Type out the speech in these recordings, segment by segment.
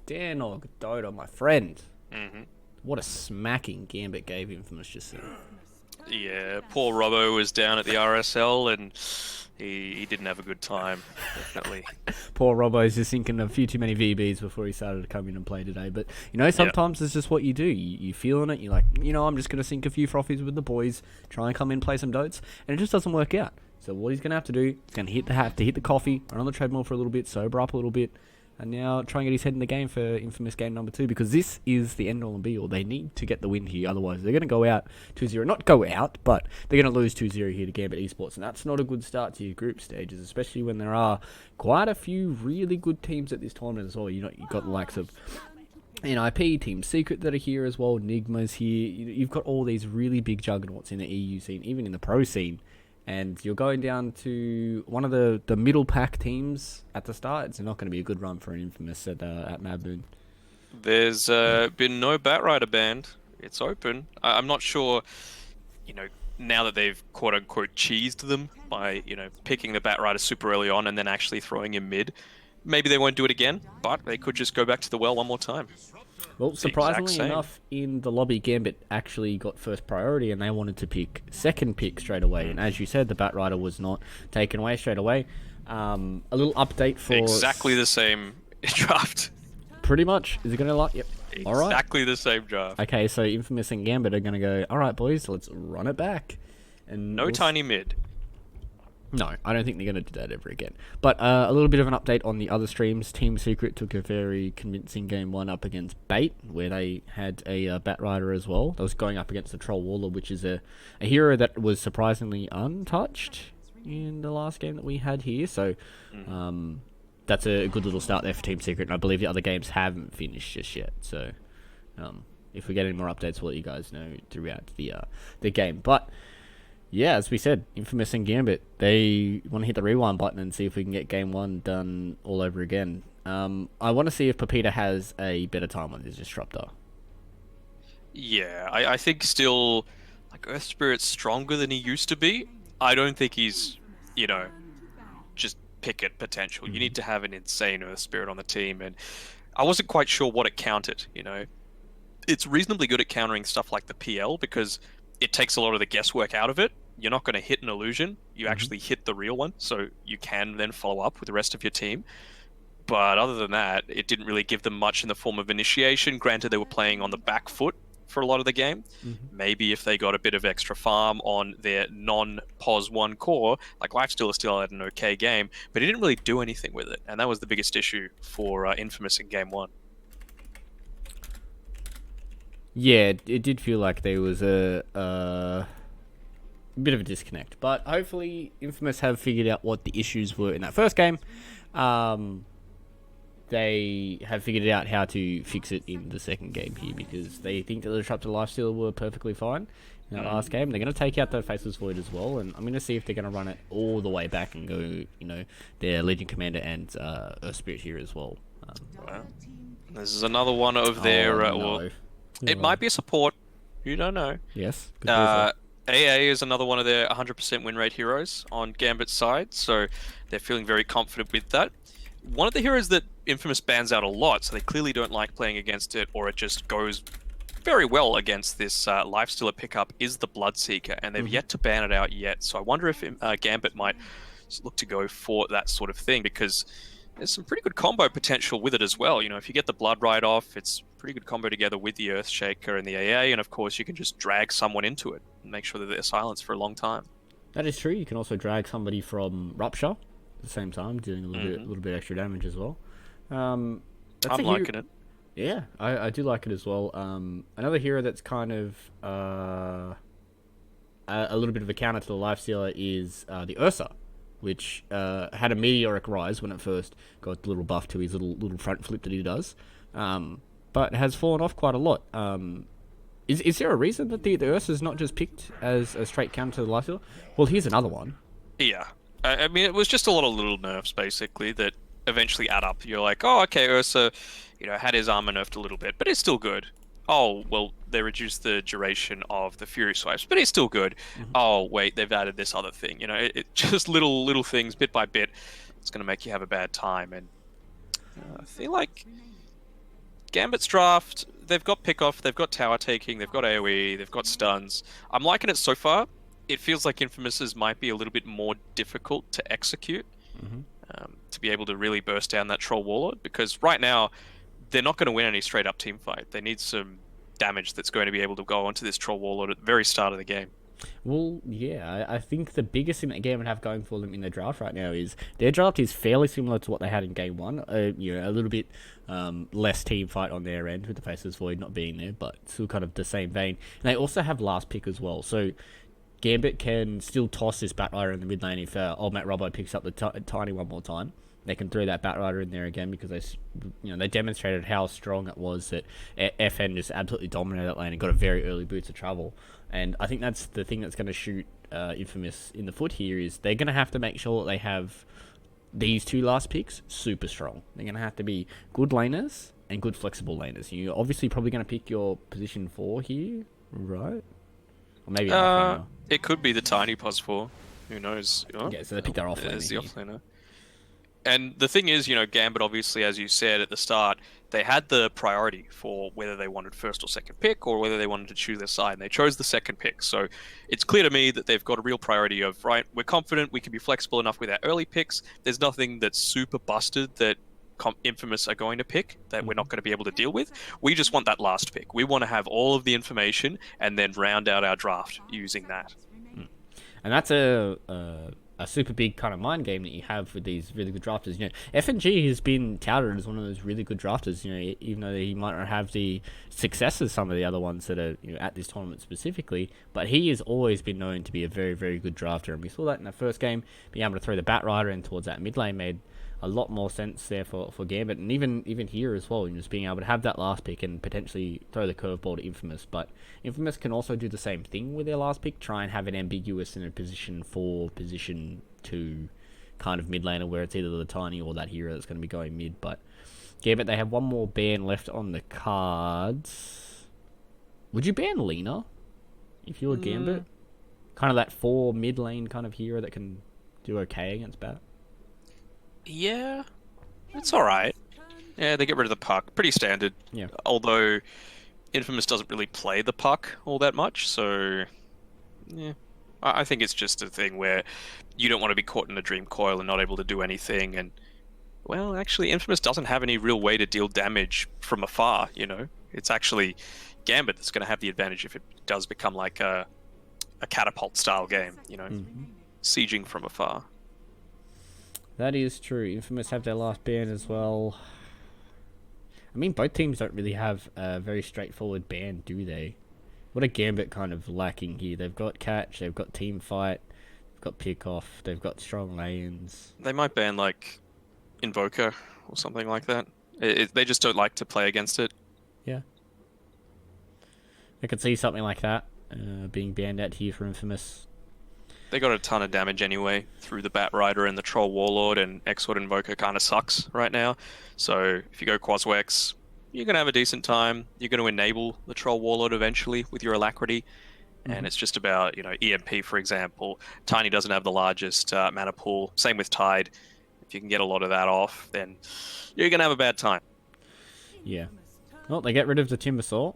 Danog Dota, my friend. Mm-hmm. What a smacking Gambit gave Infamous just then. Yeah, poor Robbo was down at the RSL and he didn't have a good time, definitely. Poor Robbo's just thinking a few too many VBs before he started to come in and play today. But, Yeah. sometimes it's just what you do. You feeling it. You're like, I'm just going to sink a few frothies with the boys, try and come in, play some dotes. And it just doesn't work out. So what he's going to have to do, he's going to have to hit the coffee, run on the treadmill for a little bit, sober up a little bit, and now try and get his head in the game for Infamous game number 2, because this is the end all and be all. They need to get the win here, otherwise they're going to go out 2-0. Not go out, but they're going to lose 2-0 here to Gambit Esports, and that's not a good start to your group stages, especially when there are quite a few really good teams at this tournament as well. You've got the likes of NIP, Team Secret that are here as well, Nigma's here. You've got all these really big juggernauts in the EU scene, even in the pro scene. And you're going down to one of the middle pack teams at the start. It's not going to be a good run for an Infamous at Map2. There's been no Batrider banned. It's open. I'm not sure, now that they've quote-unquote cheesed them by, picking the Batrider super early on and then actually throwing him mid. Maybe they won't do it again, but they could just go back to the well one more time. Well, surprisingly enough, in the lobby, Gambit actually got first priority, and they wanted to pick second pick straight away. And as you said, the Batrider was not taken away straight away. A little update for... Exactly the same draft. Pretty much. Is it going to like... Yep. All right. Exactly the same draft. Okay, so Infamous and Gambit are going to go, all right, boys, let's run it back. And no tiny mid. No, I don't think they're going to do that ever again. But a little bit of an update on the other streams. Team Secret took a very convincing game 1 up against Bait, where they had a Batrider as well. That was going up against the Troll Waller, which is a hero that was surprisingly untouched in the last game that we had here. So that's a good little start there for Team Secret, and I believe the other games haven't finished just yet. So if we get any more updates, we'll let you guys know throughout the game. But... yeah, as we said, Infamous and Gambit, they want to hit the rewind button and see if we can get Game 1 done all over again. I want to see if Pepita has a better time on his disruptor. Yeah, I think still, Earth Spirit's stronger than he used to be. I don't think he's, just picket potential. You need to have an insane Earth Spirit on the team, and I wasn't quite sure what it counted, It's reasonably good at countering stuff like the PL, because... it takes a lot of the guesswork out of it. You're not going to hit an illusion. You actually hit the real one, so you can then follow up with the rest of your team. But other than that, it didn't really give them much in the form of initiation. Granted, they were playing on the back foot for a lot of the game. Maybe if they got a bit of extra farm on their non-POS 1 core, Lifestealer still had an okay game, but he didn't really do anything with it. And that was the biggest issue for Infamous in Game 1. Yeah, it did feel like there was a bit of a disconnect. But hopefully Infamous have figured out what the issues were in that first game. They have figured out how to fix it in the second game here, because they think that the Disruptor Lifestealer were perfectly fine in that last game. They're going to take out the Faceless Void as well, and I'm going to see if they're going to run it all the way back and go, their Legion Commander and Earth Spirit here as well. Wow. This is another one of their... it might be a support. You don't know. Yes. AA is another one of their 100% win rate heroes on Gambit's side, so they're feeling very confident with that. One of the heroes that Infamous bans out a lot, so they clearly don't like playing against it, or it just goes very well against this Lifestealer pickup, is the Bloodseeker, and they've yet to ban it out yet. So I wonder if Gambit might look to go for that sort of thing, because there's some pretty good combo potential with it as well. If you get the Blood Ride off, it's pretty good combo together with the Earthshaker and the AA, and of course you can just drag someone into it and make sure that they're silenced for a long time. That is true. You can also drag somebody from Rupture at the same time, doing a little bit extra damage as well. I'm liking it. Yeah, I do like it as well. Another hero that's kind of a little bit of a counter to the Lifestealer is the Ursa, which had a meteoric rise when it first got the little buff to his little front flip that he does, but has fallen off quite a lot. Is there a reason that the Ursa is not just picked as a straight counter to the Lifestealer? Well, here's another one. Yeah. I mean, it was just a lot of little nerfs, basically, that eventually add up. You're like, oh, okay, Ursa, had his armor nerfed a little bit, but it's still good. Oh, well, they reduced the duration of the Fury Swipes, but it's still good. Oh, wait, they've added this other thing. It just little things, bit by bit. It's going to make you have a bad time. And I feel like Gambit's draft, they've got pick-off, they've got tower taking, they've got AoE, they've got stuns. I'm liking it so far. It feels like Infamous's might be a little bit more difficult to execute, to be able to really burst down that Troll Warlord, because right now, they're not going to win any straight-up team fight. They need some damage that's going to be able to go onto this Troll Warlord at the very start of the game. Well, yeah, I think the biggest thing that Gambit have going for them in their draft right now is their draft is fairly similar to what they had in game one. You know, a little bit less team fight on their end with the Faceless Void not being there, but still kind of the same vein. And they also have last pick as well, so Gambit can still toss this Batrider in the mid lane if old Matt Robbo picks up the Tiny one more time. They can throw that Batrider in there again because they demonstrated how strong it was that FN just absolutely dominated that lane and got a very early boost of travel. And I think that's the thing that's going to shoot Infamous in the foot here is they're going to have to make sure that they have these two last picks super strong. They're going to have to be good laners and good flexible laners. You're obviously probably going to pick your position 4 here, right? Or maybe it could be the Tiny pos 4. Who knows? Yeah, so they pick their offlaner. There's the offlaner. And the thing is, Gambit, obviously, as you said at the start, they had the priority for whether they wanted first or second pick or whether they wanted to choose their side, and they chose the second pick. So it's clear to me that they've got a real priority of, right, we're confident we can be flexible enough with our early picks. There's nothing that's super busted that Infamous are going to pick that we're not going to be able to deal with. We just want that last pick. We want to have all of the information and then round out our draft using that. And that's a super big kind of mind game that you have with these really good drafters. FNG has been touted as one of those really good drafters, even though he might not have the success as some of the other ones that are at this tournament specifically, but he has always been known to be a very, very good drafter, and we saw that in the first game. Being able to throw the Batrider in towards that mid lane made a lot more sense there for Gambit, and even here as well, just being able to have that last pick and potentially throw the curveball to Infamous. But Infamous can also do the same thing with their last pick, try and have it ambiguous in a position 4, position 2 kind of mid laner where it's either the Tiny or that hero that's going to be going mid. But Gambit, they have one more ban left on the cards. Would you ban Lina if you were Gambit? Kind of that 4 mid lane kind of hero that can do okay against Bat. Yeah, it's alright. Yeah, they get rid of the puck. Pretty standard. Yeah. Although Infamous doesn't really play the puck all that much, so yeah. I think it's just a thing where you don't want to be caught in a dream coil and not able to do anything. And, well, actually, Infamous doesn't have any real way to deal damage from afar, It's actually Gambit that's going to have the advantage if it does become like a catapult-style game, sieging from afar. That is true. Infamous have their last ban as well. I mean, both teams don't really have a very straightforward ban, do they? What a Gambit kind of lacking here. They've got catch, they've got team fight, they've got pick off, they've got strong lanes. They might ban like Invoker or something like that. They just don't like to play against it. Yeah. I could see something like that being banned out here for Infamous. They got a ton of damage anyway through the Batrider and the Troll Warlord, and Exort Invoker kind of sucks right now. So if you go Quaswex, you're going to have a decent time. You're going to enable the Troll Warlord eventually with your Alacrity. And it's just about, EMP, for example. Tiny doesn't have the largest mana pool. Same with Tide. If you can get a lot of that off, then you're going to have a bad time. Yeah. Well, they get rid of the Timbersaw,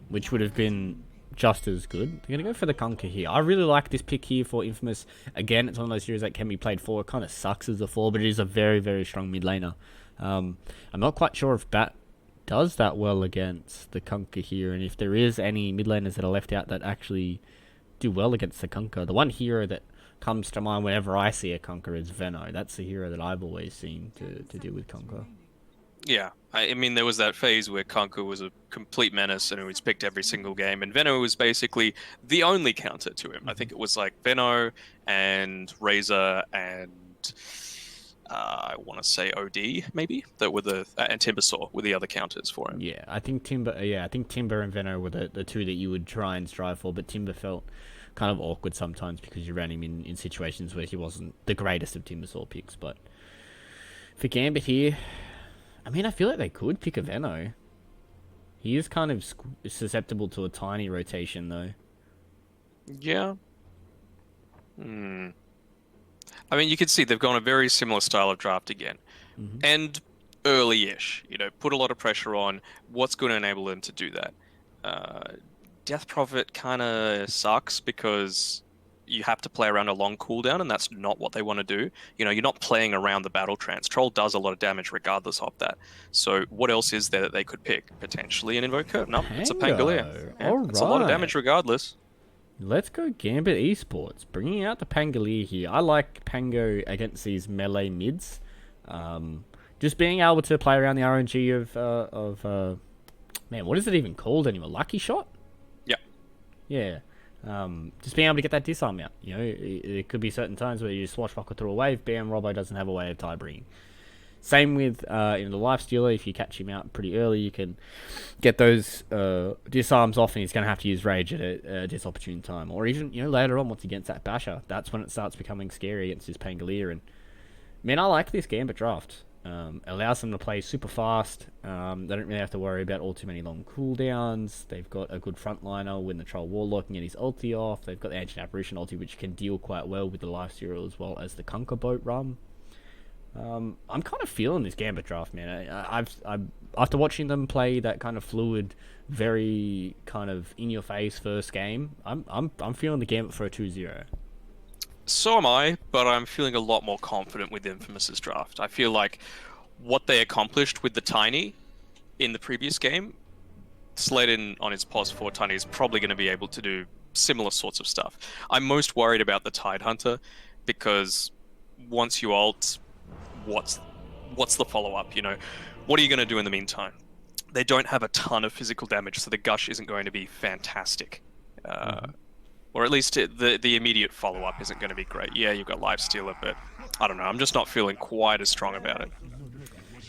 which would have been just as good. They're going to go for the Conquer here. I really like this pick here for Infamous. Again, it's one of those heroes that can be played 4. It kind of sucks as a 4, but it is a very, very strong mid laner. I'm not quite sure if Bat does that well against the Conquer here, and if there is any mid laners that are left out that actually do well against the Conquer. The one hero that comes to mind whenever I see a Conquer is Veno. That's the hero that I've always seen to deal with Conquer. Yeah, I mean, there was that phase where Conquer was a complete menace and he was picked every single game, and Veno was basically the only counter to him. I think it was like Veno and Razor and I want to say OD maybe that were and Timbersaw were the other counters for him. Yeah, I think Timber and Veno were the two that you would try and strive for, but Timber felt kind of awkward sometimes because you ran him in situations where he wasn't the greatest of Timbersaw picks. But for Gambit here, I mean, I feel like they could pick a Veno. He is kind of susceptible to a Tiny rotation, though. Yeah. I mean, you can see they've gone a very similar style of draft again. And early-ish. Put a lot of pressure on. What's going to enable them to do that? Death Prophet kind of sucks because you have to play around a long cooldown, and that's not what they want to do. You're not playing around the battle trance. Troll does a lot of damage regardless of that. So what else is there that they could pick? Potentially an Invoker? No, it's a Pangolier. Yeah, All it's a lot of right. damage regardless. Let's go Gambit Esports, bringing out the Pangolier here. I like Pango against these melee mids. Just being able to play around the RNG of man, what is it even called anymore? Lucky Shot? Yeah. Yeah. Just being able to get that disarm out. It could be certain times where you swashbuckle through a wave, bam, Robbo doesn't have a way of tie bringing. Same with the Lifestealer. If you catch him out pretty early, you can get those disarms off, and he's going to have to use Rage at a disopportune time. Or even later on, once he gets that Basher, that's when it starts becoming scary against his Pangolier. And man, I like this Gambit draft. Allows them to play super fast. They don't really have to worry about all too many long cooldowns. They've got a good frontliner when the Troll Warlock can get his ulti off. They've got the Ancient Apparition ulti, which can deal quite well with the Lifestealer as well as the Conquer Boat run. I'm kind of feeling this Gambit draft, man. I've after watching them play that kind of fluid, very kind of in-your-face first game, I'm feeling the Gambit for a 2-0. So am I, but I'm feeling a lot more confident with Infamous's draft. I feel like what they accomplished with the Tiny in the previous game, Slayden on his pos 4 Tiny is probably going to be able to do similar sorts of stuff. I'm most worried about the Tidehunter because once you ult, what's the follow-up? What are you going to do in the meantime? They don't have a ton of physical damage, so the Gush isn't going to be fantastic. Or at least the immediate follow-up isn't going to be great. Yeah, you've got Lifestealer, but I don't know. I'm just not feeling quite as strong about it.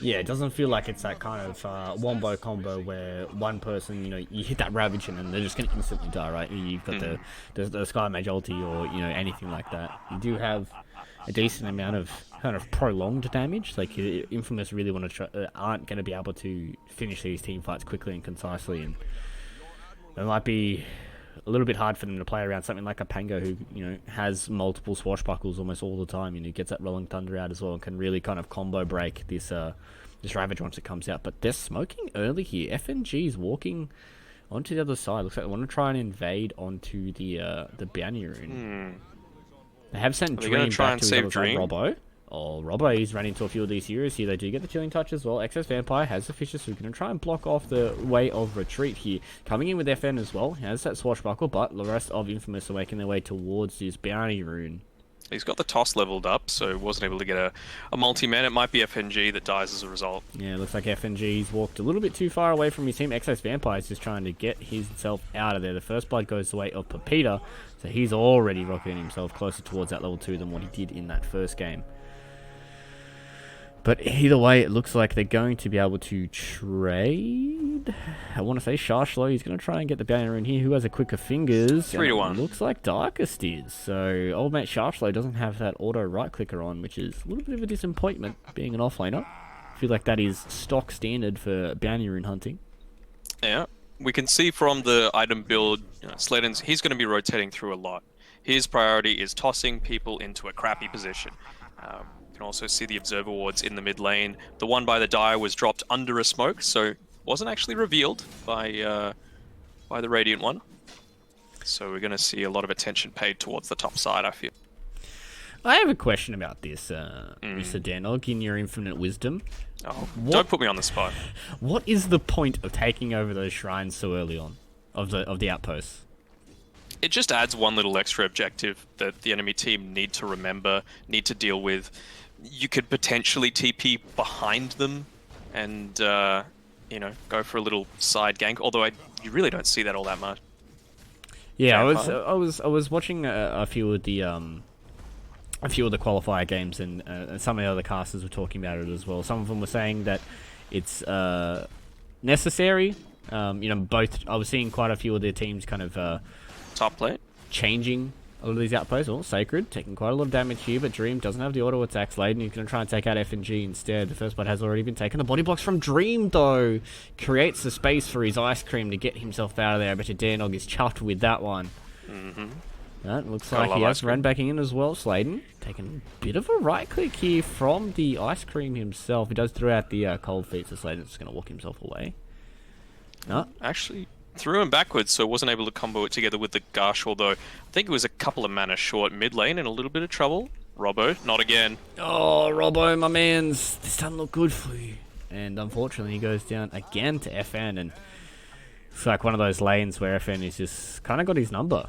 Yeah, it doesn't feel like it's that kind of wombo combo where one person, you hit that Ravage and they're just going to instantly die, right? You've got the Sky Mage ulti or, anything like that. You do have a decent amount of kind of prolonged damage. Like, Infamous really aren't going to be able to finish these team fights quickly and concisely, and it might be a little bit hard for them to play around something like a Pango who, has multiple swashbuckles almost all the time, gets that Rolling Thunder out as well and can really kind of combo break this Ravage once it comes out. But they're smoking early here. FNG's walking onto the other side. Looks like they want to try and invade onto the Bounty Rune. They have sent Dream back to his other side, Robbo. Oh, Robbo, he's run into a few of these heroes here. They do get the Chilling Touch as well. Excess Vampire has the Fishes, so we're going to try and block off the way of retreat here. Coming in with FN as well. He has that Swashbuckle, but the rest of Infamous are making their way towards this Bounty Rune. He's got the toss leveled up, so wasn't able to get a multi-man. It might be FNG that dies as a result. Yeah, looks like FNG's walked a little bit too far away from his team. Excess Vampire is just trying to get himself out of there. The first blood goes the way of Pepita, so he's already rocketing himself closer towards that level 2 than what he did in that first game. But either way, it looks like they're going to be able to trade. I want to say Sharshlo. He's going to try and get the Bounty Rune here. Who has a quicker fingers? 3-1. Looks like Darkest is. So old mate Sharshlo doesn't have that auto right clicker on, which is a little bit of a disappointment being an offlaner. I feel like that is stock standard for Bounty Rune hunting. Yeah, we can see from the item build, Slayden's, he's going to be rotating through a lot. His priority is tossing people into a crappy position. You can also see the Observer Wards in the mid lane. The one by the Dire was dropped under a smoke, so wasn't actually revealed by the Radiant one. So we're going to see a lot of attention paid towards the top side, I feel. I have a question about this, Mr. Danog, in your infinite wisdom. Oh, don't put me on the spot. What is the point of taking over those shrines so early on of the outposts? It just adds one little extra objective that the enemy team need to remember, need to deal with. You could potentially TP behind them and, go for a little side gank. Although you really don't see that all that much. Yeah, I was watching a few of the qualifier games, and some of the other casters were talking about it as well. Some of them were saying that it's necessary. Both. I was seeing quite a few of their teams kind of top plate changing a lot of these outposts. Well, Sacred taking quite a lot of damage here, but Dream doesn't have the auto attacks. Laden, he's going to try and take out FNG instead. The first blood has already been taken. The body blocks from Dream, though, creates the space for his Ice Cream to get himself out of there. I bet you Danog is chuffed with that one. That looks like he has run back in as well. Sladen taking a bit of a right click here from the ice cream himself. He does throw out the cold feet, so Sladen's just going to walk himself away. No. Actually, threw him backwards, so wasn't able to combo it together with the gush, although I think it was a couple of mana short mid lane and a little bit of trouble. Robbo, not again. Oh, Robbo, my mans. This doesn't look good for you. And unfortunately, he goes down again to FN, and it's like one of those lanes where FN is just kind of got his number.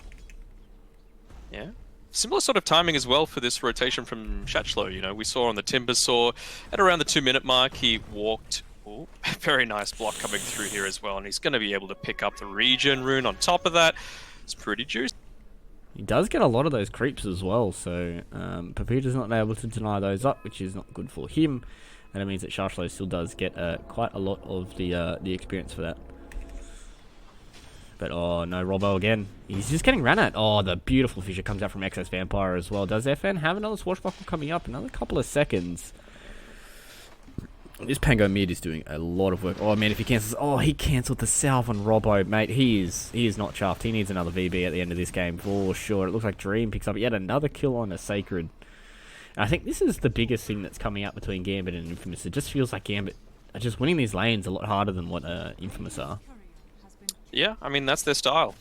Yeah. Similar sort of timing as well for this rotation from Shachlo. You know, we saw on the Timbersaw at around the 2-minute mark, he walked. Ooh, very nice block coming through here as well, and he's going to be able to pick up the regen rune on top of that. It's pretty juicy. He does get a lot of those creeps as well, so Pepita's not able to deny those up, which is not good for him. And it means that Shachlo still does get quite a lot of the experience for that. But, oh, no, Robbo again. He's just getting ran at. Oh, the beautiful fissure comes out from Excess Vampire as well. Does FN have another Swashbuckle coming up? Another couple of seconds. This Pango mid is doing a lot of work. Oh, man, if he cancels... Oh, he cancelled the salve on Robbo, mate. He is not chuffed. He needs another VB at the end of this game, for sure. It looks like Dream picks up yet another kill on a Sacred. And I think this is the biggest thing that's coming out between Gambit and Infamous. It just feels like Gambit are just winning these lanes a lot harder than what Infamous are. Yeah, I mean, that's their style.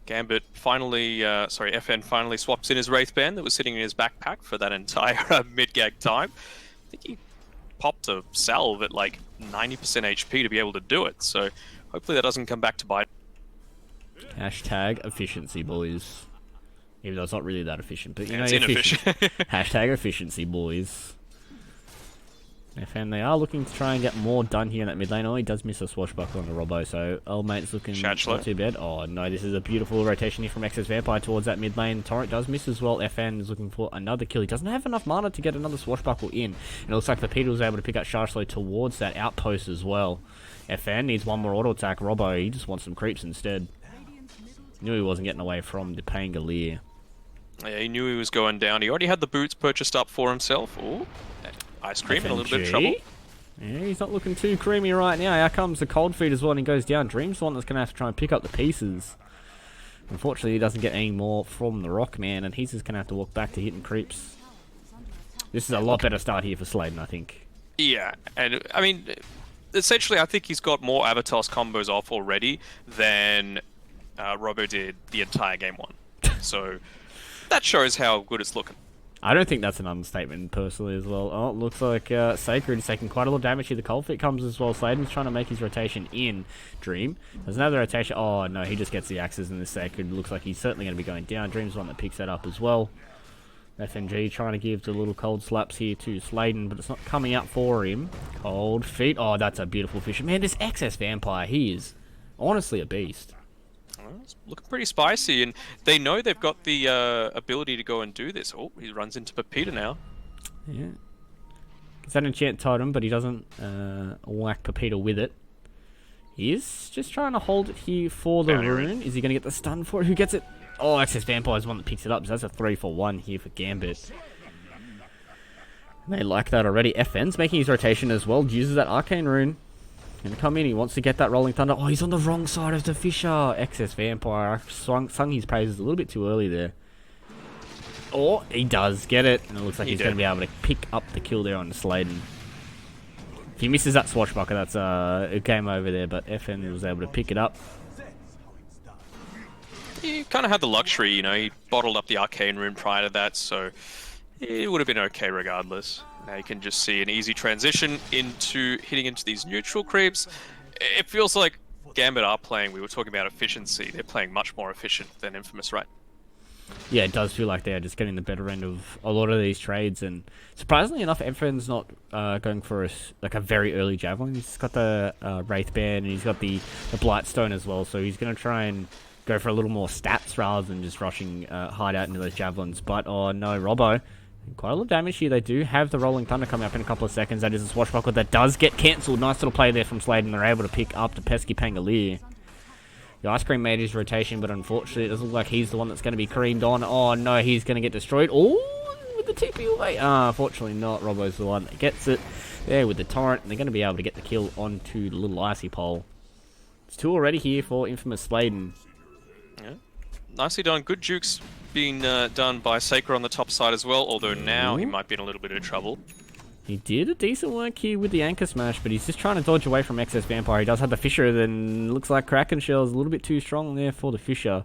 Gambit finally, FN finally swaps in his Wraith Band that was sitting in his backpack for that entire mid-gag time. I think he popped a salve at like 90% HP to be able to do it, so hopefully that doesn't come back to bite. Hashtag efficiency, boys. Even though it's not really that efficient, but you know, it's inefficient. Hashtag efficiency, boys. FN, they are looking to try and get more done here in that mid lane. Oh, he does miss a swashbuckle on the Robbo, so old mate's looking not too bad. Oh no, this is a beautiful rotation here from Excess Vampire towards that mid lane. Torrent does miss as well. FN is looking for another kill. He doesn't have enough mana to get another swashbuckle in. And it looks like the Peter was able to pick up Shachlo towards that outpost as well. FN needs one more auto attack. Robbo, he just wants some creeps instead. Knew he wasn't getting away from the Pangolier. Yeah, he knew he was going down. He already had the boots purchased up for himself. Ooh. Ice cream in a little bit of trouble. Yeah, he's not looking too creamy right now. Here comes the cold feed as well, and he goes down. Dream's the one that's going to have to try and pick up the pieces. Unfortunately, he doesn't get any more from the Rockman, and he's just going to have to walk back to hitting creeps. This is a lot better start here for Sladen, I think. Yeah, and I mean, essentially, I think he's got more Avatos combos off already than Robbo did the entire game one. So that shows how good it's looking. I don't think that's an understatement, personally, as well. Oh, it looks like Sacred is taking quite a lot of damage here. The cold fit comes as well. Sladen's trying to make his rotation in. Dream. There's another rotation. Oh, no, he just gets the axes in this Sacred. Looks like he's certainly going to be going down. Dream's the one that picks that up as well. FNG trying to give the little cold slaps here to Sladen, but it's not coming out for him. Cold feet. Oh, that's a beautiful fish. Man, this Excess Vampire, he is honestly a beast. It's looking pretty spicy, and they know they've got the ability to go and do this. Oh, he runs into Pepita now. Yeah. Gets that enchant totem, but he doesn't whack Pepita with it. He is just trying to hold it here for the rune. Is he going to get the stun for it? Who gets it? Oh, Excess Vampire is one that picks it up, so that's a 3-for-1 here for Gambit. And they like that already. FN's making his rotation as well. Uses that Arcane Rune. Gonna come in, he wants to get that Rolling Thunder. Oh, he's on the wrong side of the Fissure. Excess Vampire. Sung his praises a little bit too early there. Oh, he does get it. And it looks like he's going to be able to pick up the kill there on the Sladen. If he misses that Swashbuckle, that's a game over there. But FN was able to pick it up. He kind of had the luxury, you know. He bottled up the Arcane Rune prior to that, so it would have been okay regardless. Now you can just see an easy transition into hitting into these neutral creeps. It feels like Gambit are playing, we were talking about efficiency, they're playing much more efficient than Infamous, right? Yeah, it does feel like they're just getting the better end of a lot of these trades, and surprisingly enough, FN's not going for a very early Javelin. He's got the Wraith Band, and he's got the Blightstone as well, so he's going to try and go for a little more stats rather than just rushing Hideout into those Javelins. But, oh no, Robbo. Quite a lot of damage here. They do have the Rolling Thunder coming up in a couple of seconds. That is a Swashbuckle that does get cancelled. Nice little play there from Sladen. They're able to pick up the pesky Pangolier. The Ice Cream made his rotation, but unfortunately it doesn't look like he's the one that's going to be creamed on. Oh no, he's going to get destroyed. Oh, with the TP away. Unfortunately not. Robbo's the one that gets it there with the Torrent. And they're going to be able to get the kill onto the little Icy Pole. It's 2 already here for Infamous Sladen. Yeah. Nicely done. Good jukes been done by Saker on the top side as well, although now he Ooh. might be in a little bit of trouble. He did a decent work here with the anchor smash, but he's just trying to dodge away from excess vampire. He does have the Fisher, then looks like Kraken Shell is a little bit too strong there for the Fisher.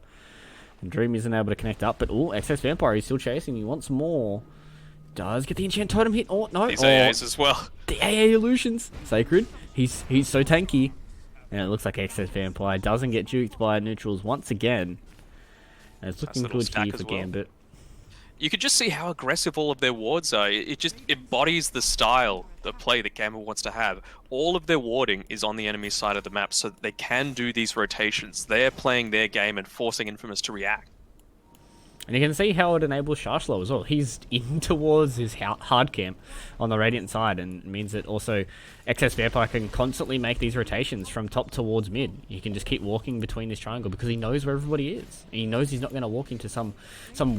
And Dream isn't able to connect up, but excess vampire, he's still chasing. He wants more. Does get the enchant totem hit. Oh, no. These AAs as well. The AA illusions. Sacred. He's so tanky. And it looks like excess vampire doesn't get juked by neutrals once again. And it's looking good here for Gambit. You can just see how aggressive all of their wards are. It just embodies the style of play that Gambit wants to have. All of their warding is on the enemy side of the map so that they can do these rotations. They're playing their game and forcing Infamous to react. And you can see how it enables Sharshlow as well. He's in towards his hard camp on the Radiant side, and it means that also Excess Vampire can constantly make these rotations from top towards mid. You can just keep walking between this triangle because he knows where everybody is. And he knows he's not going to walk into some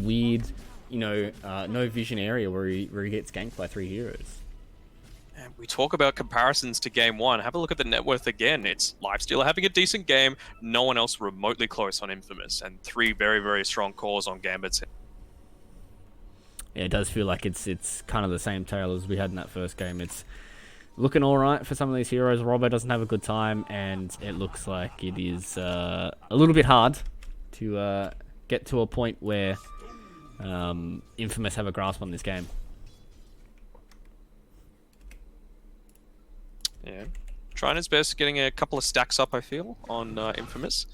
weird, no vision area where he gets ganked by 3 heroes. And we talk about comparisons to Game 1. Have a look at the net worth again. It's Lifestealer having a decent game. No one else remotely close on Infamous. And 3 very, very strong cores on Gambit's. Yeah, it does feel like it's kind of the same tale as we had in that first game. It's looking alright for some of these heroes. Robbo doesn't have a good time, and it looks like it is a little bit hard to get to a point where Infamous have a grasp on this game. Yeah, trying his best, getting a couple of stacks up, I feel, on Infamous.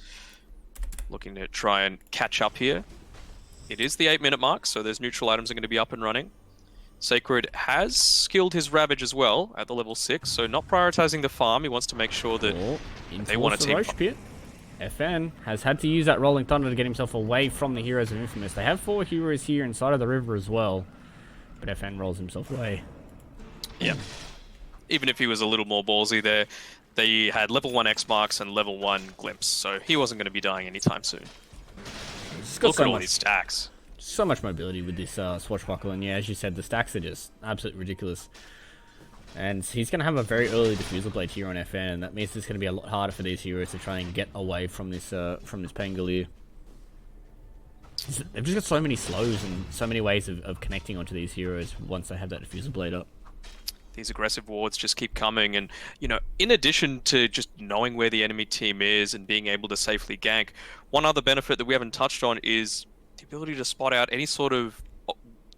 Looking to try and catch up here. It is the 8-minute mark, so those neutral items are going to be up and running. Sacred has skilled his Ravage as well at the level 6, so not prioritizing the farm. He wants to make sure that they want a team. Roche pit. FN has had to use that Rolling Thunder to get himself away from the heroes of Infamous. They have 4 heroes here inside of the river as well, but FN rolls himself away. Yeah. Even if he was a little more ballsy there, they had level 1 X marks and level 1 glimpse, so he wasn't going to be dying anytime soon. Look at all these stacks. So much mobility with this Swashbuckle, and yeah, as you said, the stacks are just absolutely ridiculous. And he's going to have a very early Diffusal Blade here on FN, and that means it's going to be a lot harder for these heroes to try and get away from this Pangolier. They've just got so many slows and so many ways of connecting onto these heroes once they have that Diffusal Blade up. These aggressive wards just keep coming, and in addition to just knowing where the enemy team is and being able to safely gank, one other benefit that we haven't touched on is the ability to spot out any sort of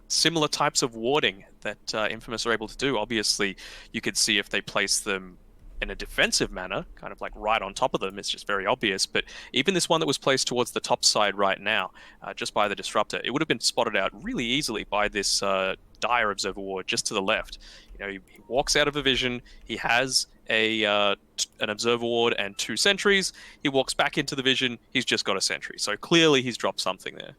similar types of warding that Infamous are able to do. Obviously, you could see if they place them in a defensive manner, kind of like right on top of them, it's just very obvious. But even this one that was placed towards the top side right now, just by the Disruptor, it would have been spotted out really easily by this Dire Observer Ward just to the left. He walks out of a vision, he has an Observer Ward and 2 sentries, he walks back into the vision, he's just got a sentry. So clearly he's dropped something there.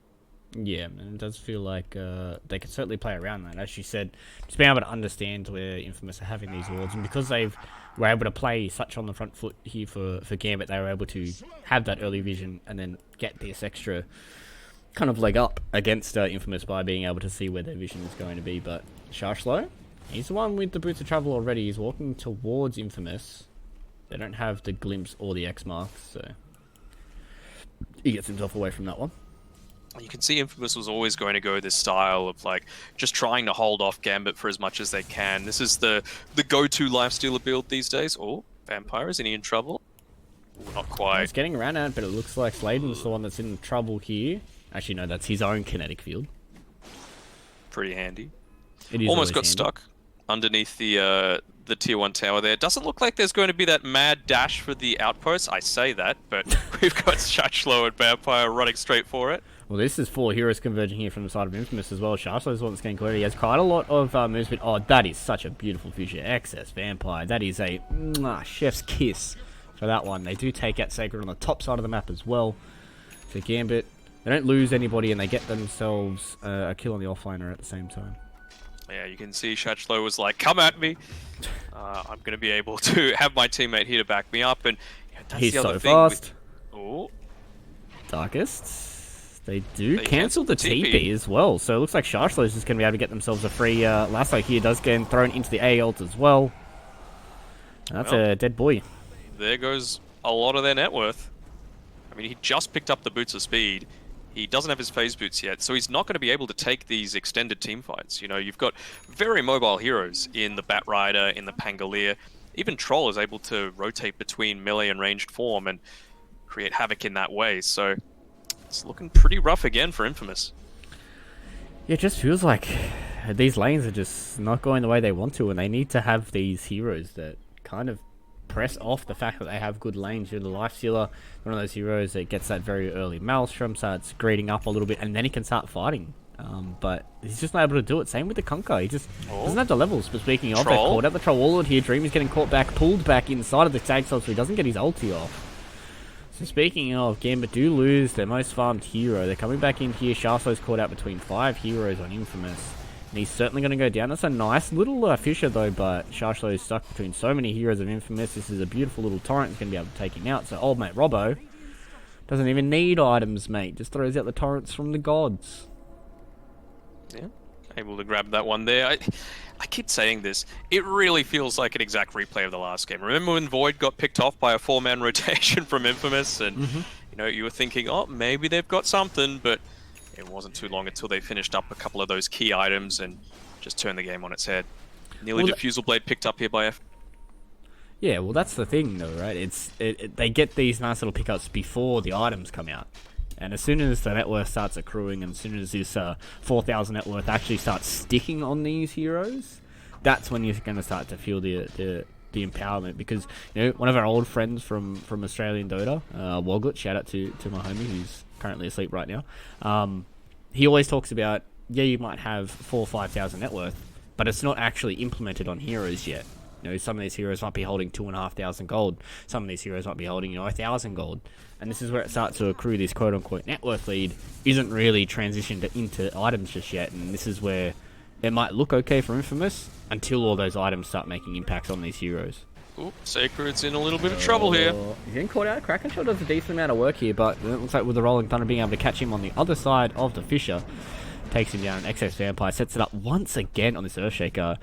Yeah, and it does feel like they can certainly play around that. As you said, just being able to understand where Infamous are having these wards, and because were able to play such on the front foot here for Gambit, they were able to have that early vision and then get this extra kind of leg up against Infamous by being able to see where their vision is going to be. But Sharshlow, he's the one with the Boots of Travel already. He's walking towards Infamous. They don't have the glimpse or the X marks, so he gets himself away from that one. You can see Infamous was always going to go this style of just trying to hold off Gambit for as much as they can. This is the go-to Lifestealer build these days. Oh, Vampire, isn't he in trouble? Ooh, not quite. He's getting around it, but it looks like Sladen's the one that's in trouble here. Actually, no, that's his own kinetic field. Pretty handy. It is almost got handy. Stuck underneath the tier 1 tower there. Doesn't look like there's going to be that mad dash for the outpost. I say that, but we've got Sharshlow and Vampire running straight for it. Well, this is 4 heroes converging here from the side of Infamous as well. Sharslow's one that's getting clear. He has quite a lot of moves, but oh, that is such a beautiful future. Excess Vampire. That is a chef's kiss for that one. They do take out Sacred on the top side of the map as well. So Gambit, they don't lose anybody, and they get themselves a kill on the offlaner at the same time. Yeah, you can see Sharshlow was like, come at me. I'm going to be able to have my teammate here to back me up. And that's he's the other so thing fast. Oh. Darkest. They cancel the TP as well. So it looks like Sharshlow is just going to be able to get themselves a free lasso here. Does get thrown into the A ult as well. And that's a dead boy. There goes a lot of their net worth. I mean, he just picked up the Boots of Speed. He doesn't have his phase boots yet, so he's not going to be able to take these extended team fights. You know, you've got very mobile heroes in the Batrider, in the Pangolier. Even Troll is able to rotate between melee and ranged form and create havoc in that way. So it's looking pretty rough again for Infamous. Yeah, it just feels like these lanes are just not going the way they want to, and they need to have these heroes that kind of press off the fact that they have good lanes. You're the Life Stealer, one of those heroes that gets that very early Maelstrom, starts greeting up a little bit, and then he can start fighting. But he's just not able to do it. Same with the Kunkka. He just doesn't have the levels. But speaking of, they called out the Troll Warlord here. Dream is getting caught back, pulled back inside of the tag cell, so he doesn't get his ulti off. So speaking of, Gambit do lose their most farmed hero. They're coming back in here. Sharslow's caught out between 5 heroes on Infamous. And he's certainly going to go down. That's a nice little Fisher though, but Sharslow is stuck between so many heroes of Infamous. This is a beautiful little torrent. He's going to be able to take him out. So old mate Robbo doesn't even need items, mate. Just throws out the torrents from the gods. Yeah, able to grab that one there. I keep saying this. It really feels like an exact replay of the last game. Remember when Void got picked off by a 4-man rotation from Infamous, and you know, you were thinking, oh, maybe they've got something, but it wasn't too long until they finished up a couple of those key items and just turned the game on its head. Nearly Diffusal Blade picked up here by F. Yeah, well, that's the thing, though, right? They get these nice little pickups before the items come out. And as soon as the net worth starts accruing, and as soon as this 4,000 net worth actually starts sticking on these heroes, that's when you're going to start to feel the empowerment. Because, you know, one of our old friends from Australian Dota, Woglet, shout out to my homie who's currently asleep right now, he always talks about, yeah, you might have 4,000 or 5,000 net worth, but it's not actually implemented on heroes yet. You know, some of these heroes might be holding 2,500 gold. Some of these heroes might be holding, 1,000 gold. And this is where it starts to accrue. This quote-unquote net worth lead isn't really transitioned into items just yet. And this is where it might look okay for Infamous until all those items start making impacts on these heroes. Ooh, Sacred's in a little bit of trouble here. He's getting caught out. Krakenshot does a decent amount of work here, but it looks like with the Rolling Thunder being able to catch him on the other side of the Fisher, takes him down. Excess Vampire sets it up once again on this Earthshaker.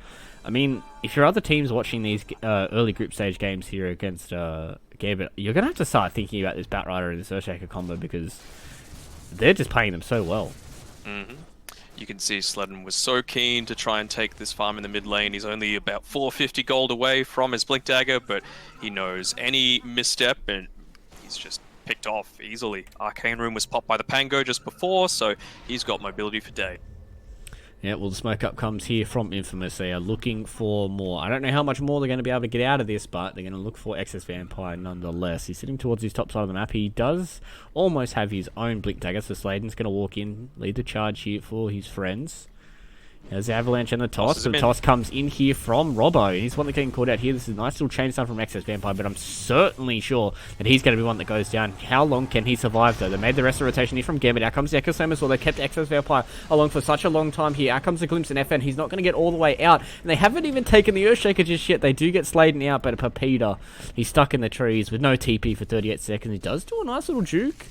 I mean, if your other team's watching these early group stage games here against Gambit, you're going to have to start thinking about this Batrider and this Earthshaker combo because they're just playing them so well. You can see Sledden was so keen to try and take this farm in the mid lane. He's only about 450 gold away from his Blink Dagger, but he knows any misstep and he's just picked off easily. Arcane Room was popped by the Pango just before, so he's got mobility for day. Yeah, well, the smoke up comes here from Infamous. They are looking for more. I don't know how much more they're going to be able to get out of this, but they're going to look for Excess Vampire nonetheless. He's sitting towards his top side of the map. He does almost have his own Blink Dagger, so Sladen's going to walk in, lead the charge here for his friends. There's the Avalanche and the toss. The toss comes in here from Robbo. He's one that's getting caught out here. This is a nice little chain stun from Excess Vampire, but I'm certainly sure that he's going to be one that goes down. How long can he survive, though? They made the rest of the rotation here from Gambit. Out comes the Echo Slam as well. They kept Excess Vampire along for such a long time here. Out comes the Glimpse and FN. He's not going to get all the way out. And they haven't even taken the Earthshaker just yet. They do get Sladen out, but Pepita, he's stuck in the trees with no TP for 38 seconds. He does do a nice little juke.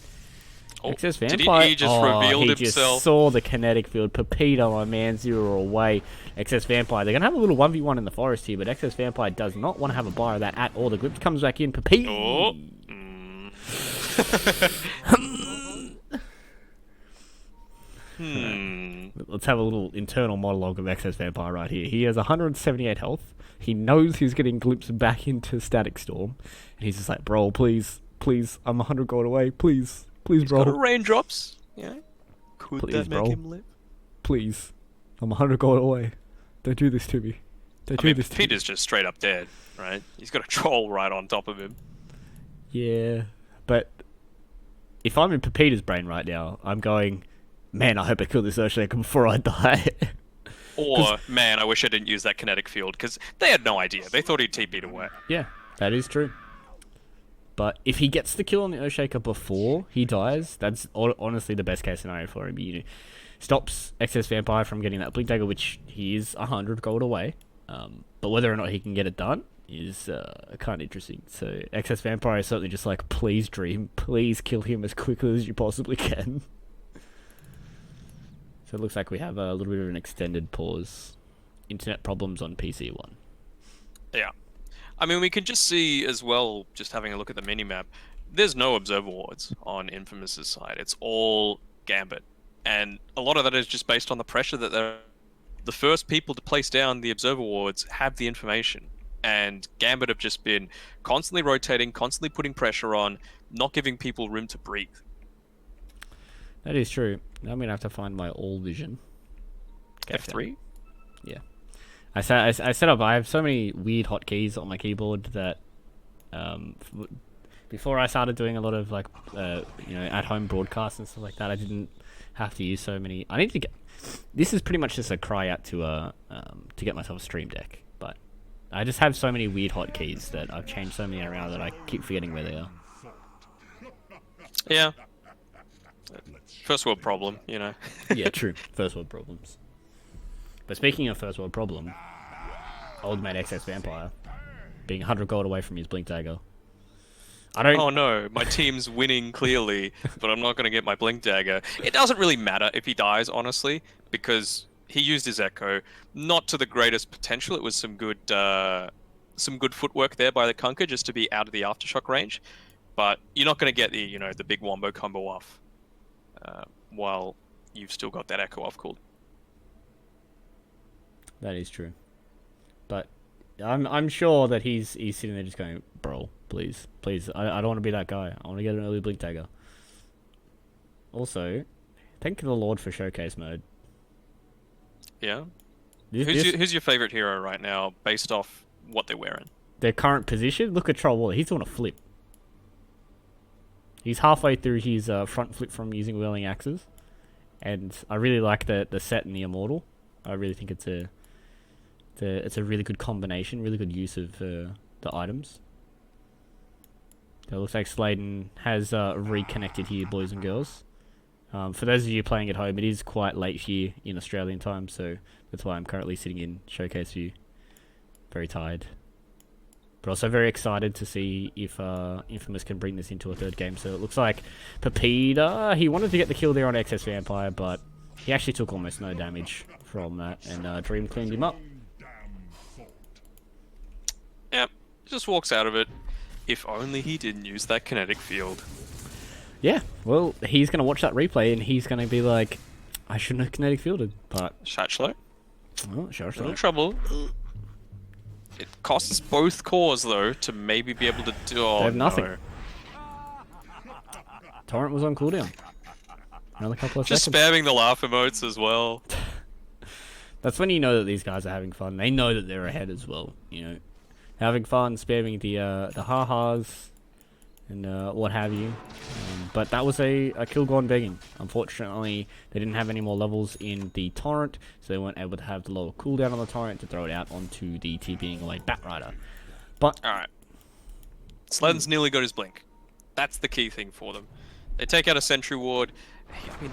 Excess Vampire. Did he just revealed himself? He just saw the kinetic field. Pepita, my man, 0 away. Excess Vampire. They're going to have a little 1v1 in the forest here, but Excess Vampire does not want to have a buy of that at all. The Glimpse comes back in. Pepita. Let's have a little internal monologue of Excess Vampire right here. He has 178 health. He knows he's getting glimpsed back into Static Storm. And he's just like, bro, please, I'm 100 gold away. Please, bro. He's got raindrops. Yeah. Could please, that make bro. him live? Please. I'm 100 gold away. Don't do this to me. Peter's just straight up dead, right? He's got a troll right on top of him. Yeah, but if I'm in Pepita's brain right now, I'm going, man, I hope I kill this Earthshaker before I die. Or, man, I wish I didn't use that kinetic field, because they had no idea. They thought he'd TP'd away. Yeah, that is true. But if he gets the kill on the Earthshaker before he dies, that's honestly the best case scenario for him. You know, stops Excess Vampire from getting that Blink Dagger, which he is 100 gold away. But whether or not he can get it done is kind of interesting. So Excess Vampire is certainly just like, please Dream, please kill him as quickly as you possibly can. So it looks like we have a little bit of an extended pause. Internet problems on PC1. Yeah. I mean, we can just see as well, just having a look at the minimap, there's no observer wards on Infamous's side. It's all Gambit. And a lot of that is just based on the pressure that they're the first people to place down the Observer Wards have the information. And Gambit have just been constantly rotating, constantly putting pressure on, not giving people room to breathe. That is true. I'm gonna have to find my all vision. F3? Yeah. I set up. I have so many weird hotkeys on my keyboard that before I started doing a lot of like at-home broadcasts and stuff like that, I didn't have to use so many. I need to get. This is pretty much just a cry out to get myself a Stream Deck, but I just have so many weird hotkeys that I've changed so many around that I keep forgetting where they are. Yeah. First world problem, you know. Yeah, true. First world problems. But speaking of first world problem, old mate XX Vampire being 100 gold away from his Blink Dagger. Oh no, my team's winning clearly, but I'm not going to get my Blink Dagger. It doesn't really matter if he dies, honestly, because he used his Echo, not to the greatest potential. It was some good footwork there by the Kunkka just to be out of the Aftershock range, but you're not going to get the big wombo combo off while you've still got that Echo off cooled. That is true, but I'm sure that he's sitting there just going, bro, please, I don't want to be that guy. I want to get an early Blink Dagger. Also, thank the Lord for showcase mode. Yeah. Who's your favorite hero right now, based off what they're wearing? Their current position. Look at Troll Waller. He's doing a flip. He's halfway through his front flip from using whirling axes, and I really like the set and the Immortal. I really think it's a really good combination, really good use of the items. It looks like Sladen has reconnected here, boys and girls. For those of you playing at home, it is quite late here in Australian time, so that's why I'm currently sitting in showcase view. Very tired. But also very excited to see if Infamous can bring this into a third game. So it looks like Pepita, he wanted to get the kill there on XS Vampire, but he actually took almost no damage from that, and Dream cleaned him up. Yep, just walks out of it. If only he didn't use that kinetic field. Yeah, well, he's going to watch that replay and he's going to be like, I shouldn't have kinetic fielded, but... Shachlo? Oh, sure. No trouble. It costs both cores, though, to maybe be able to do... Oh, they have nothing. No. Torrent was on cooldown. Another couple of just seconds. spamming the laugh emotes as well. That's when you know that these guys are having fun. They know that they're ahead as well, you know. Having fun, spamming the ha-has and what have you. But that was a kill gone begging. Unfortunately, they didn't have any more levels in the Torrent, so they weren't able to have the lower cooldown on the Torrent to throw it out onto the TPing away Batrider. But alright. Sladen's nearly got his blink. That's the key thing for them. They take out a sentry ward. I mean,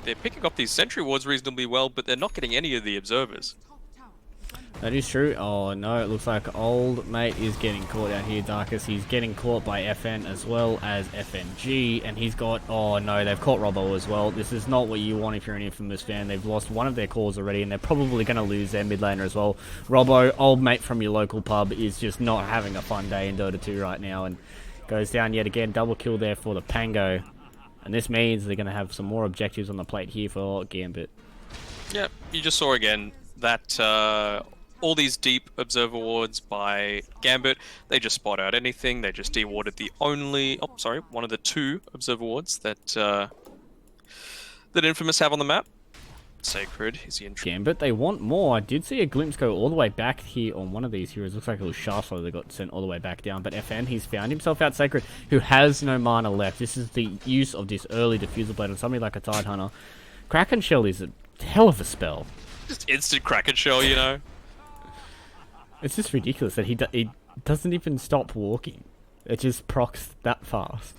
they're picking up these sentry wards reasonably well, but they're not getting any of the observers. That is true. Oh no, it looks like old mate is getting caught out here, Darkus. He's getting caught by FN as well as FNG, and he's got... Oh no, they've caught Robbo as well. This is not what you want if you're an Infamous fan. They've lost one of their cores already, and they're probably going to lose their mid laner as well. Robbo, old mate from your local pub, is just not having a fun day in Dota 2 right now, and goes down yet again. Double kill there for the Pango. And this means they're going to have some more objectives on the plate here for Gambit. Yep, you just saw again that all these deep observer wards by Gambit, they just spot out anything. They just de-warded one of the two observer wards that that Infamous have on the map. Sacred is the entry. Gambit, they want more. I did see a glimpse go all the way back here on one of these heroes. Looks like it was Shaslo that got sent all the way back down. But FN, he's found himself out Sacred, who has no mana left. This is the use of this early diffuser blade on somebody like a Tide Hunter. Kraken Shell is a hell of a spell. Just instant Kraken Shell, you know? It's just ridiculous that he doesn't even stop walking. It just procs that fast.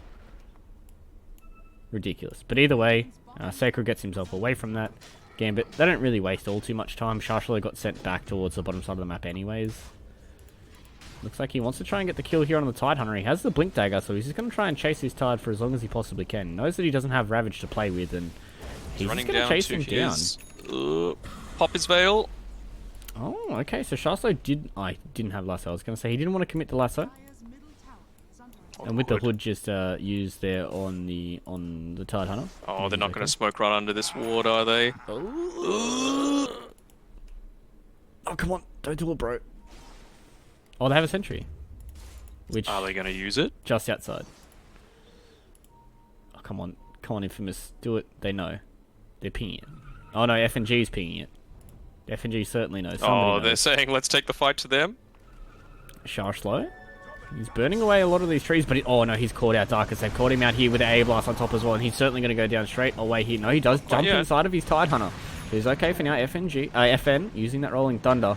Ridiculous. But either way, Sacred gets himself away from that. Gambit, they don't really waste all too much time. Shashlo got sent back towards the bottom side of the map anyways. Looks like he wants to try and get the kill here on the Tide Hunter. He has the Blink Dagger, so he's just going to try and chase his Tide for as long as he possibly can. Knows that he doesn't have Ravage to play with, and he's running just going to chase him down. Pop his Veil. Oh, okay, so Shashlo didn't have Lasso. I was going to say he didn't want to commit the Lasso. And with the hood just used there on the Tide Hunter. Oh, they're not going to smoke right under this ward, are they? Oh, come on. Don't do it, bro. Oh, they have a sentry. Which Are they going to use it? just outside. Oh, come on. Come on, Infamous. Do it. They know. They're pinging it. Oh, no. FNG's pinging it. FNG certainly knows. Somebody They're knows. saying, let's take the fight to them. Sharslow. He's burning away a lot of these trees, but oh no, he's caught out Darkest. They've caught him out here with the A-Blast on top as well, and he's certainly going to go down straight away here. No, he does jump inside of his Tide Hunter. He's okay for now. FN using that Rolling Thunder.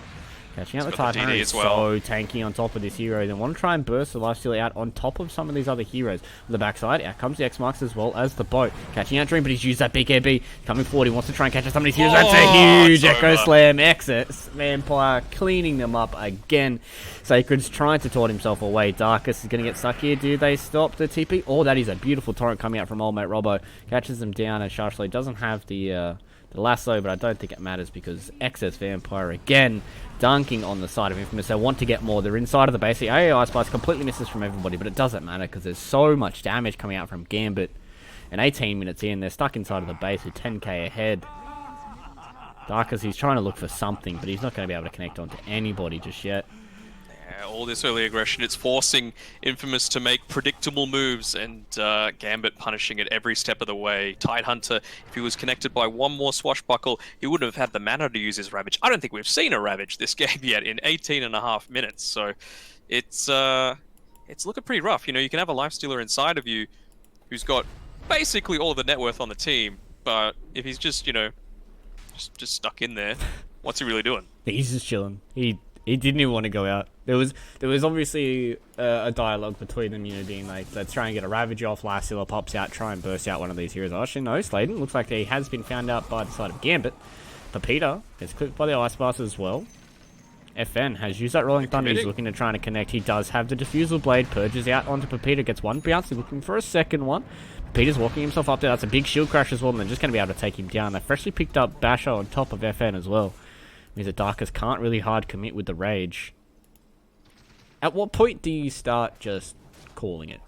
Catching out the Tide Hunter is so tanky on top of this hero. They want to try and burst the lifesteal out on top of some of these other heroes. On the backside, out comes the X-Marks as well as the boat. Catching out Dream, but he's used that big AB. Coming forward, he wants to try and catch some of these heroes. That's a huge Echo Slam. Exits. Vampire cleaning them up again. Sacred's trying to taunt himself away. Darkest is going to get stuck here. Do they stop the TP? Oh, that is a beautiful torrent coming out from old mate Robbo. Catches them down, and Sharshley doesn't have the lasso, but I don't think it matters because Excess Vampire again dunking on the side of Infamous. They want to get more. They're inside of the base. The AI Spice completely misses from everybody, but it doesn't matter because there's so much damage coming out from Gambit. And 18 minutes in, they're stuck inside of the base with 10k ahead. Darkest, he's trying to look for something, but he's not going to be able to connect onto anybody just yet. All this early aggression, it's forcing Infamous to make predictable moves, and Gambit punishing it every step of the way. Tide Hunter, if he was connected by one more swashbuckle, he wouldn't have had the mana to use his Ravage. I don't think we've seen a Ravage this game yet in 18.5 minutes, so it's looking pretty rough. You know, you can have a lifestealer inside of you who's got basically all of the net worth on the team, but if he's just, you know, just stuck in there, what's he really doing? He's just chilling. He didn't even want to go out. There was obviously a dialogue between them, you know, being like, let's try and get a Ravage off. Lifestealer pops out, try and burst out one of these heroes. Actually, no, Sladen looks like he has been found out by the side of Gambit. Pepita gets clipped by the Ice Blast as well. FN has used that Rolling Thunder. He's looking to try and connect. He does have the Diffusal Blade. Purges out onto Pepita. Gets one bounce. He's looking for a second one. Pepita's walking himself up there. That's a big shield crash as well. And they're just going to be able to take him down. They freshly picked up Basher on top of FN as well. Means that Darkest can't really hard commit with the Rage. At what point do you start just calling it?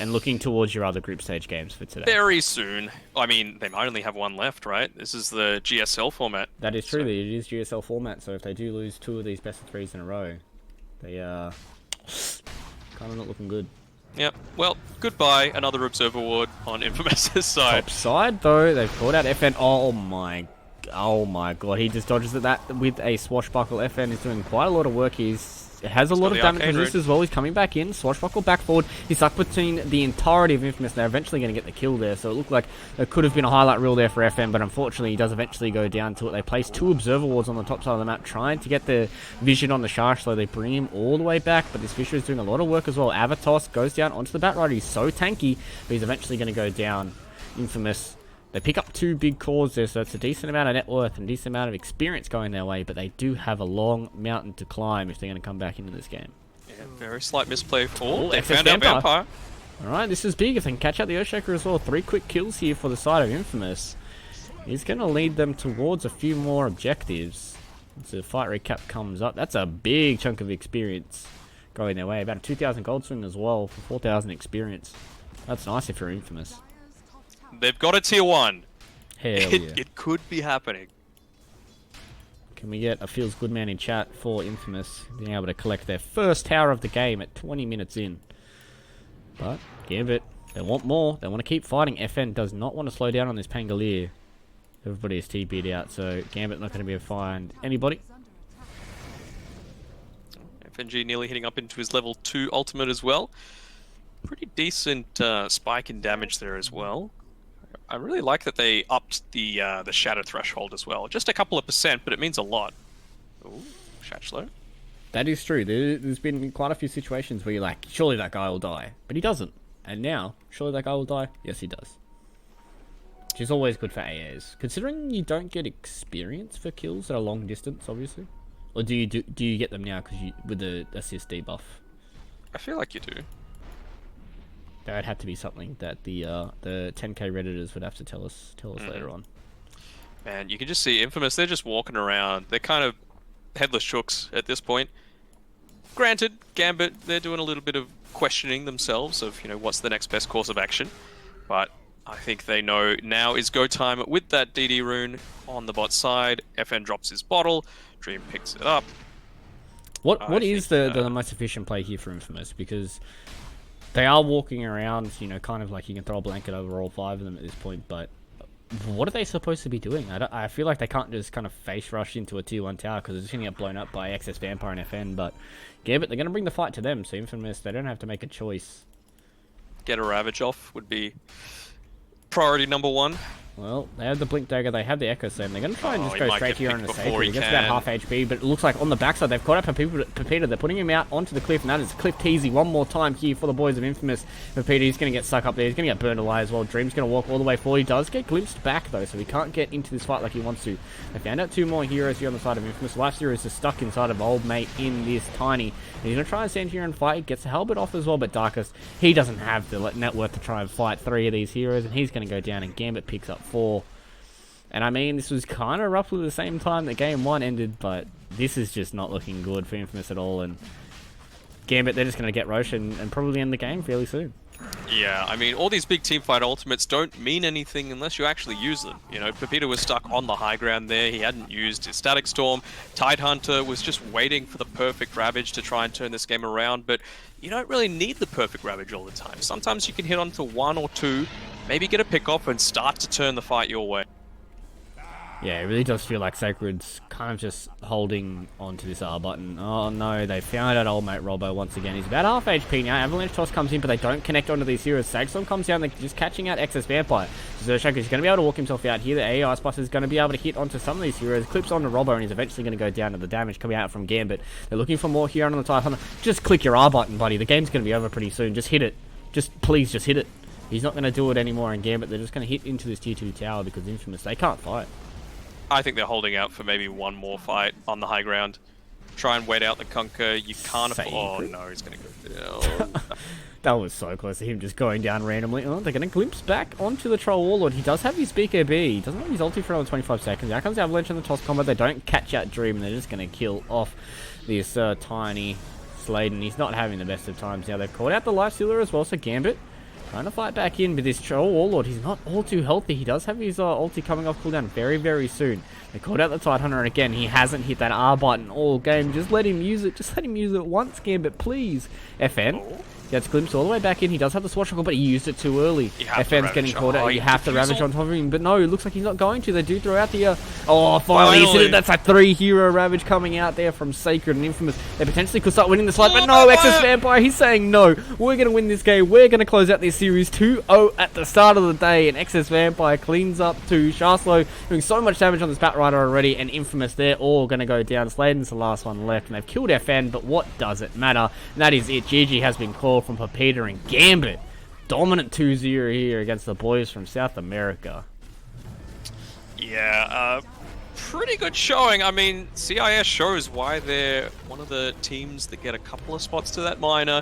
And looking towards your other group stage games for today? Very soon. I mean, they might only have one left, right? This is the GSL format. That is true. So. It is GSL format. So if they do lose 2 of these best of 3s in a row, they kind of not looking good. Yep. Well, goodbye. Another Observer Ward on Infamous's side. Top side though, they've caught out FN. Oh my god, he just dodges at that with a swashbuckle. FN is doing quite a lot of work. He has a lot of damage resist as well. He's coming back in. Swashbuckle back forward. He's stuck between the entirety of Infamous. They're eventually going to get the kill there. So it looked like it could have been a highlight reel there for FN, but unfortunately he does eventually go down to it. They place 2 Observer Wards on the top side of the map, trying to get the vision on the Shark, so they bring him all the way back. But this Fisher is doing a lot of work as well. Avatos goes down onto the Batrider. He's so tanky, but he's eventually going to go down. Infamous. They pick up 2 big cores there, so it's a decent amount of net worth and a decent amount of experience going their way, but they do have a long mountain to climb if they're going to come back into this game. Yeah, very slight misplay for they found out Vampire. Alright, this is big. If they can catch out the Earthshaker as well. 3 quick kills here for the side of Infamous. He's going to lead them towards a few more objectives. As the fight recap comes up. That's a big chunk of experience going their way. About a 2,000 gold swing as well for 4,000 experience. That's nice if you're Infamous. They've got a tier 1. Hell yeah. It could be happening. Can we get a feels good man in chat for Infamous being able to collect their first tower of the game at 20 minutes in? But Gambit, they want more. They want to keep fighting. FN does not want to slow down on this Pangolier. Everybody is TP'd out, so Gambit not going to be able to find anybody. FNG nearly hitting up into his level 2 ultimate as well. Pretty decent spike in damage there as well. I really like that they upped the shatter threshold as well. Just a couple of %, but it means a lot. Ooh, Shatchlow. That is true. There's been quite a few situations where you're like, surely that guy will die. But he doesn't. And now, surely that guy will die? Yes, he does. Which is always good for AAs. Considering you don't get experience for kills at a long distance, obviously. Or do you get them now because with the assist debuff? I feel like you do. That would have to be something that the 10k redditors would have to tell us later on. Man, you can just see Infamous. They're just walking around. They're kind of headless chooks at this point. granted, Gambit, they're doing a little bit of questioning themselves of, what's the next best course of action. But I think they know now is go time with that DD rune on the bot side. FN drops his bottle, Dream picks it up. What is the most efficient play here for Infamous? Because they are walking around, kind of like you can throw a blanket over all 5 of them at this point, but what are they supposed to be doing? I feel like they can't just kind of face rush into a tier 1 tower because it's going to get blown up by XS Vampire and FN, but Gambit, they're going to bring the fight to them, so Infamous, they don't have to make a choice. Get a Ravage off would be priority number 1. Well, they have the Blink Dagger, they have the Echo Slam. They're going to try and just go straight here on the Sacred. He gets about half HP, but it looks like on the backside they've caught up Pepita. They're putting him out onto the cliff, and that is Cliff Teasy one more time here for the boys of Infamous. Pepita, he's going to get stuck up there. He's going to get burned alive as well. Dream's going to walk all the way forward. He does get glimpsed back, though, so he can't get into this fight like he wants to. They found out 2 more heroes here on the side of Infamous. Life Zero is just stuck inside of old mate in this Tiny. And he's going to try and stand here and fight. He gets the Halberd off as well, but Darkest, he doesn't have the net worth to try and fight 3 of these heroes, and he's going to go down, and Gambit picks up 4. And I mean, this was kind of roughly the same time that Game 1 ended, but this is just not looking good for Infamous at all. And Gambit, they're just going to get Roche and probably end the game fairly soon. Yeah, I mean, all these big teamfight ultimates don't mean anything unless you actually use them. Pepita was stuck on the high ground there. He hadn't used his Static Storm. Tidehunter was just waiting for the perfect Ravage to try and turn this game around, but you don't really need the perfect Ravage all the time. Sometimes you can hit onto 1 or 2, maybe get a pick off and start to turn the fight your way. Yeah, it really does feel like Sacred's kind of just holding onto this R button. Oh no, they found out old mate Robbo once again. He's about half HP now. Avalanche Toss comes in, but they don't connect onto these heroes. Sagstorm comes down, they're just catching out XS Vampire. Zershak is going to be able to walk himself out here. The AI Spice is going to be able to hit onto some of these heroes. Clips onto Robbo, and he's eventually going to go down to the damage coming out from Gambit. They're looking for more here on the Tidehunter. Just click your R button, buddy. The game's going to be over pretty soon. Just hit it. Please, just hit it. He's not going to do it anymore in Gambit. They're just going to hit into this tier 2 tower because Infamous, they can't fight. I think they're holding out for maybe one more fight on the high ground. Try and wait out the Conquer. You can't afford... Oh no, he's going to go down. That was so close to him just going down randomly. Oh, they're going to glimpse back onto the Troll Warlord. He does have his BKB. He doesn't have his ulti for another 25 seconds. Out comes Avalanche in the toss combo. They don't catch out Dream, and they're just going to kill off this Tiny Sladen. He's not having the best of times now. They've called out the Life Stealer as well, so Gambit trying to fight back in, but this Troll Warlord, he's not all too healthy. He does have his ulti coming off cooldown very, very soon. They called out the Tidehunter, and again, he hasn't hit that R button all game. Just let him use it. Just let him use it once, Gambit, please. FN gets glimpsed all the way back in. He does have the Swashbuckle, but he used it too early. FN's getting called out. You have to Ravage on top of him, but no, it looks like he's not going to. They do throw out the... Oh, finally, he's hit it. That's a 3-hero Ravage coming out there from Sacred and Infamous. They potentially could start winning the slide, but no, XS Vampire, he's saying no. We're going to win this game. We're going to close out this series 2-0 at the start of the day, and XS Vampire cleans up to Sharslow, doing so much damage on this Batrider already, and Infamous, they're all going to go down. Sladen's the last one left, and they've killed FN, but what does it matter? And that is it. GG has been called from Pepita and Gambit. Dominant 2-0 here against the boys from South America. Yeah, pretty good showing. I mean, CIS shows why they're one of the teams that get a couple of spots to that minor.